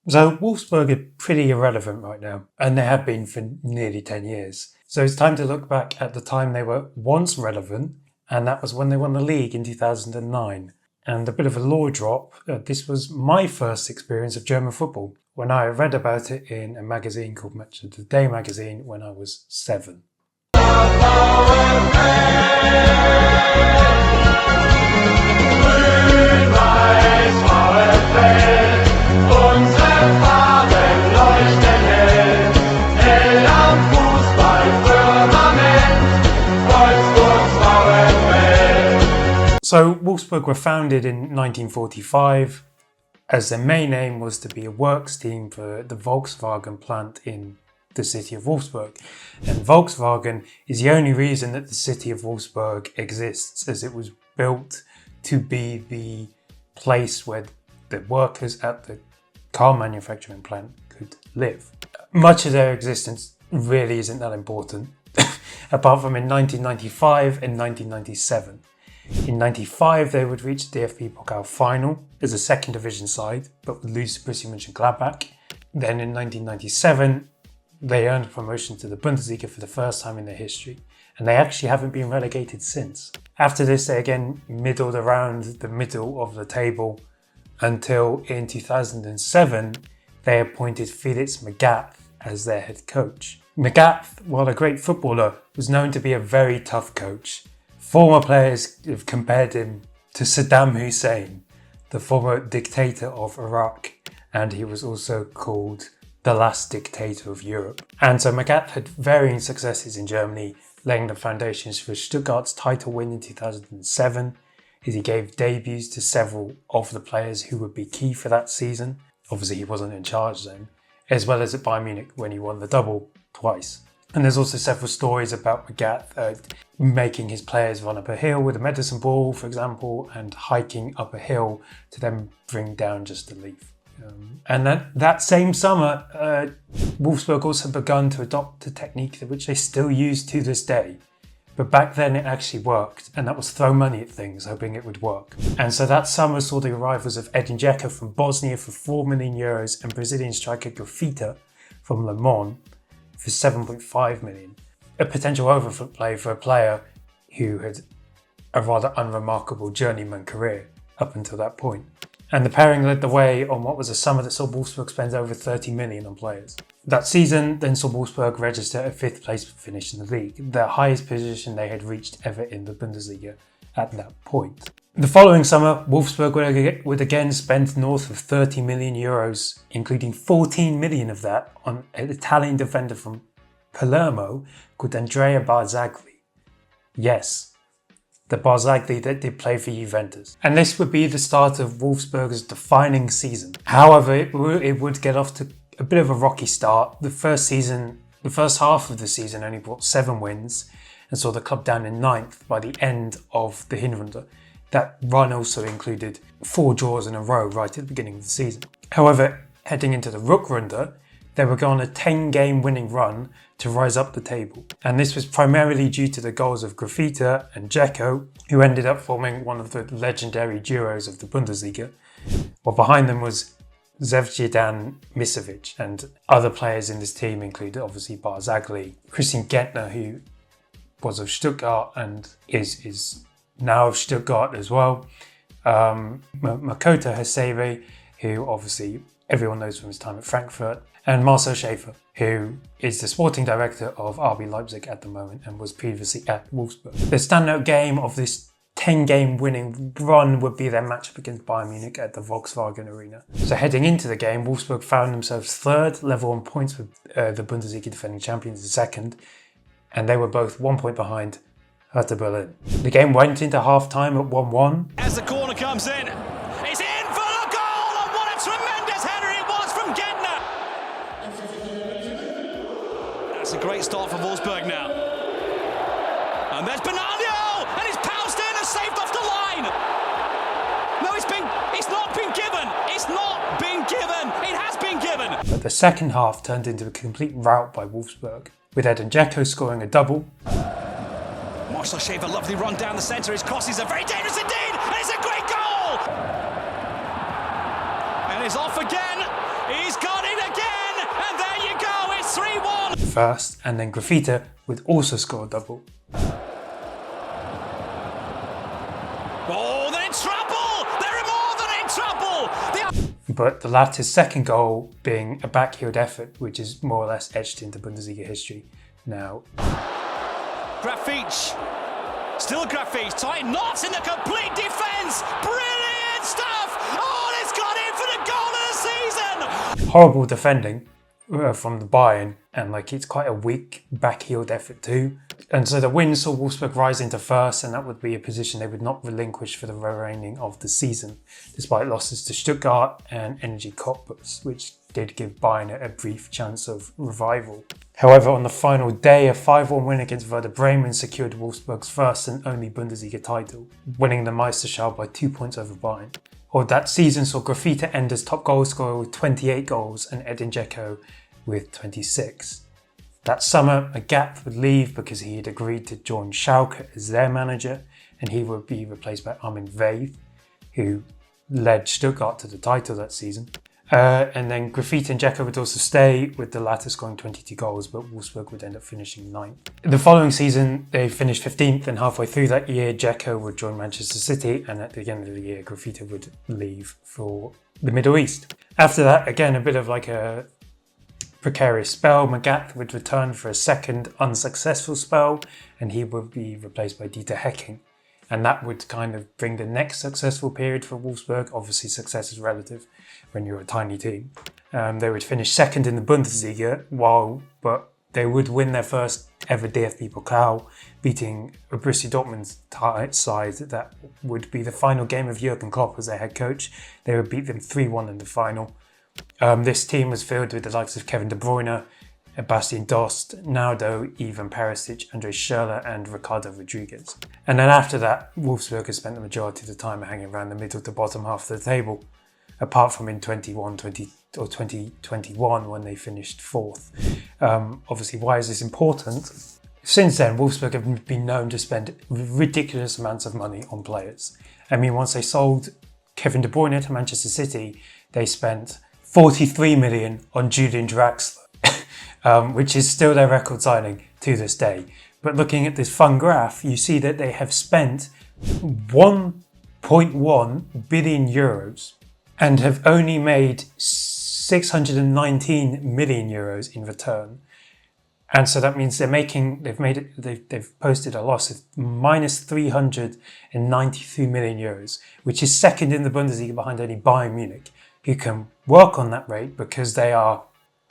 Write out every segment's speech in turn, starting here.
So Wolfsburg are pretty irrelevant right now, and they have been for nearly 10 years. So it's time to look back at the time they were once relevant, and that was when they won the league in 2009. And a bit of a law drop, this was my first experience of German football, when I read about it in a magazine called Match of the Day magazine when I was 7. So Wolfsburg were founded in 1945 as their main aim was to be a works team for the Volkswagen plant in the city of Wolfsburg. And Volkswagen is the only reason that the city of Wolfsburg exists, as it was built to be the place where the workers at the car manufacturing plant could live. Much of their existence really isn't that important, apart from in 1995 and 1997. In 95, they would reach the DFB Pokal final as a second division side, but would lose to Borussia Mönchengladbach. Then in 1997, they earned promotion to the Bundesliga for the first time in their history, and they actually haven't been relegated since. After this, they again middled around the middle of the table until in 2007, they appointed Felix Magath as their head coach. Magath, while a great footballer, was known to be a very tough coach. Former players have compared him to Saddam Hussein, the former dictator of Iraq, and he was also called the last dictator of Europe. And so Magath had varying successes in Germany, laying the foundations for Stuttgart's title win in 2007, as he gave debuts to several of the players who would be key for that season. Obviously he wasn't in charge then, as well as at Bayern Munich when he won the double twice. And there's also several stories about Magath making his players run up a hill with a medicine ball, for example, and hiking up a hill to then bring down just a leaf. And that same summer, Wolfsburg also begun to adopt a technique which they still use to this day. But back then it actually worked, and that was throw money at things, hoping it would work. And so that summer saw the arrivals of Edin Dzeko from Bosnia for €4 million and Brazilian striker Grafita from Le Mans for 7.5 million. A potential overplay for a player who had a rather unremarkable journeyman career up until that point. And the pairing led the way on what was a summer that saw Wolfsburg spend over 30 million on players. That season then saw Wolfsburg register a 5th place finish in the league, the highest position they had reached ever in the Bundesliga at that point. The following summer, Wolfsburg would again spend north of 30 million euros, including 14 million of that on an Italian defender from Palermo called Andrea Barzagli. Yes, the Barzagli that did play for Juventus. And this would be the start of Wolfsburg's defining season. However, it would get off to a bit of a rocky start. The first half of the season only brought 7 wins and saw the club down in 9th by the end of the Hinrunde. That run also included 4 draws in a row right at the beginning of the season. However, heading into the Rückrunde, they were on a 10-game winning run to rise up the table. And this was primarily due to the goals of Grafita and Dzeko, who ended up forming one of the legendary duos of the Bundesliga, while behind them was Zvezdan Misevic, and other players in this team included obviously Barzagli, Christian Gentner, who was of Stuttgart and is now of Stuttgart as well, Makoto Hasebe, who obviously everyone knows from his time at Frankfurt, and Marcel Schäfer, who is the sporting director of RB Leipzig at the moment and was previously at Wolfsburg. The standout game of this 10-game winning run would be their matchup against Bayern Munich at the Volkswagen Arena. So heading into the game, Wolfsburg found themselves 3rd, level on points with the Bundesliga defending champions in 2nd, and they were both 1 point behind Hertha Berlin. The game went into half-time at 1-1. As the corner comes in, it's in for the goal! And what a tremendous header it was from Gentner! That's a great start for Wolfsburg now. And there's Bernardo! And it's pounced in and saved off the line! No, it's not been given! It's not been given! It has been given! But the second half turned into a complete rout by Wolfsburg, with Edin Dzeko scoring a double. Marcel Schäfer, lovely run down the centre. His crosses are very dangerous indeed, and it's a great goal! And he's off again. He's first, and then Grafita would also score a double. Oh, they're in trouble! They're more than in trouble! But the latter's second goal being a backheeled effort, which is more or less etched into Bundesliga history now. Grafitsch. Still Grafitsch. Tight knots in the complete defence. Brilliant stuff! Oh, it's gone in for the goal of the season! Horrible defending from the Bayern, and it's quite a weak backheeled effort too. And so the win saw Wolfsburg rise into first, and that would be a position they would not relinquish for the remaining of the season, despite losses to Stuttgart and Energy Cottbus, which did give Bayern a brief chance of revival. However, on the final day, a 5-1 win against Werder Bremen secured Wolfsburg's first and only Bundesliga title, winning the Meisterschale by 2 points over Bayern. Or that season saw Grafita end as top goal scorer with 28 goals and Edin Dzeko with 26. That summer, Magath would leave because he had agreed to join Schalke as their manager, and he would be replaced by Armin Veh, who led Stuttgart to the title that season. And then Grafita and Dzeko would also stay, with the latter scoring 22 goals, but Wolfsburg would end up finishing 9th. The following season, they finished 15th, and halfway through that year, Dzeko would join Manchester City, and at the end of the year, Grafita would leave for the Middle East. After that, again, a bit of a precarious spell. Magath would return for a second unsuccessful spell, and he would be replaced by Dieter Hecking. And that would kind of bring the next successful period for Wolfsburg. Obviously, success is relative when you're a tiny team. They would finish second in the Bundesliga, but they would win their first ever DFB Pokal, beating a Borussia Dortmund side that would be the final game of Jurgen Klopp as their head coach. They would beat them 3-1 in the final. This team was filled with the likes of Kevin De Bruyne, Bastian Dost, Naldo, Ivan Perisic, André Schürrle and Ricardo Rodriguez. And then after that, Wolfsburg has spent the majority of the time hanging around the middle to bottom half of the table, apart from in 2021 when they finished 4th. Obviously, why is this important? Since then, Wolfsburg have been known to spend ridiculous amounts of money on players. I mean, once they sold Kevin De Bruyne to Manchester City, they spent 43 million on Julian Draxler, which is still their record signing to this day. But looking at this fun graph, you see that they have spent 1.1 billion euros and have only made 619 million euros in return. And so that means they've posted a loss of minus 393 million euros, which is second in the Bundesliga behind only Bayern Munich, who can work on that rate because they are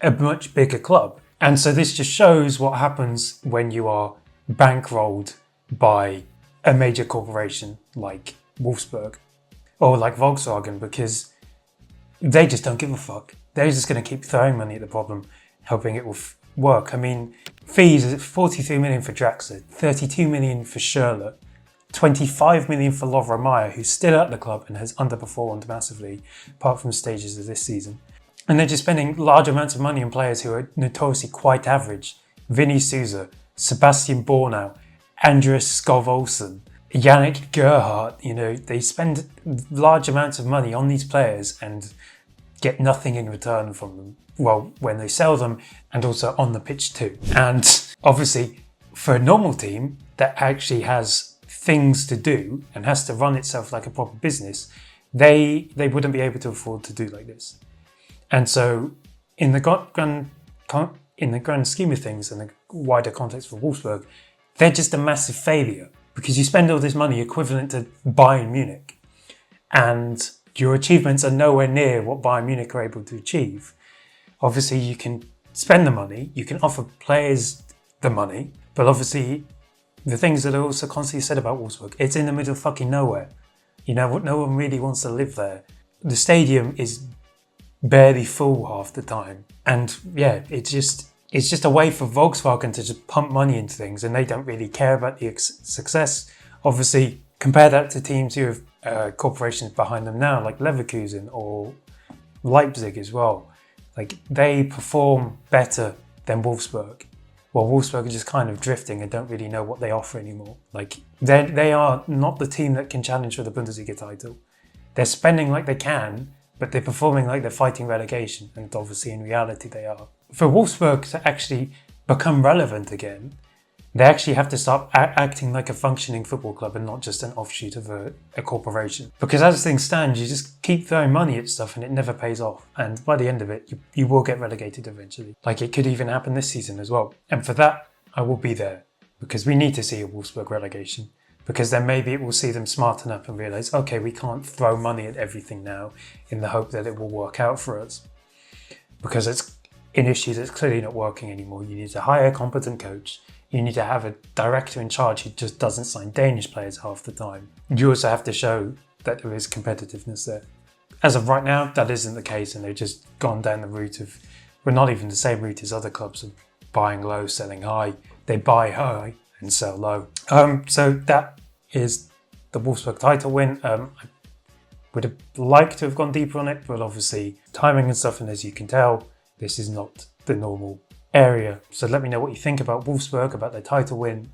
a much bigger club. And so this just shows what happens when you are bankrolled by a major corporation like Wolfsburg or like Volkswagen, because they just don't give a fuck. They're just going to keep throwing money at the problem, hoping it will work. I mean, fees is 43 million for Draxler, 32 million for Schürrle, 25 million for Lovro Mayer, who's still at the club and has underperformed massively, apart from stages of this season. And they're just spending large amounts of money on players who are notoriously quite average. Vinny Souza, Sebastian Bornau, Andreas Skov Olsen, Yannick Gerhardt. They spend large amounts of money on these players and get nothing in return from them. Well, when they sell them, and also on the pitch too. And obviously, for a normal team that actually has things to do and has to run itself like a proper business, they wouldn't be able to afford to do like this. And so, in the grand scheme of things and the wider context for Wolfsburg, they're just a massive failure, because you spend all this money equivalent to Bayern Munich, and your achievements are nowhere near what Bayern Munich are able to achieve. Obviously, you can spend the money, you can offer players the money, but obviously, the things that are also constantly said about Wolfsburg, it's in the middle of fucking nowhere. No one really wants to live there. The stadium is barely full half the time, and yeah, it's just a way for Volkswagen to just pump money into things, and they don't really care about the success. Obviously, compare that to teams who have corporations behind them now, like Leverkusen or Leipzig as well. They perform better than Wolfsburg. Well, Wolfsburg are just kind of drifting and don't really know what they offer anymore. They are not the team that can challenge for the Bundesliga title. They're spending like they can, but they're performing like they're fighting relegation, and obviously in reality they are. For Wolfsburg to actually become relevant again, they actually have to start acting like a functioning football club and not just an offshoot of a corporation. Because as things stand, you just keep throwing money at stuff and it never pays off. And by the end of it, you will get relegated eventually. Like it could even happen this season as well. And for that, I will be there. Because we need to see a Wolfsburg relegation. Because then maybe it will see them smarten up and realise, okay, we can't throw money at everything now in the hope that it will work out for us. Because it's an issue that's clearly not working anymore. You need to hire a competent coach. You need to have a director in charge who just doesn't sign Danish players half the time. You also have to show that there is competitiveness there. As of right now, that isn't the case, and they've just gone down the route of, well, not even the same route as other clubs of buying low, selling high. They buy high and sell low. So that is the Wolfsburg title win. I would have liked to have gone deeper on it, but obviously timing and stuff, and as you can tell, this is not the normal area. So let me know what you think about Wolfsburg, about their title win,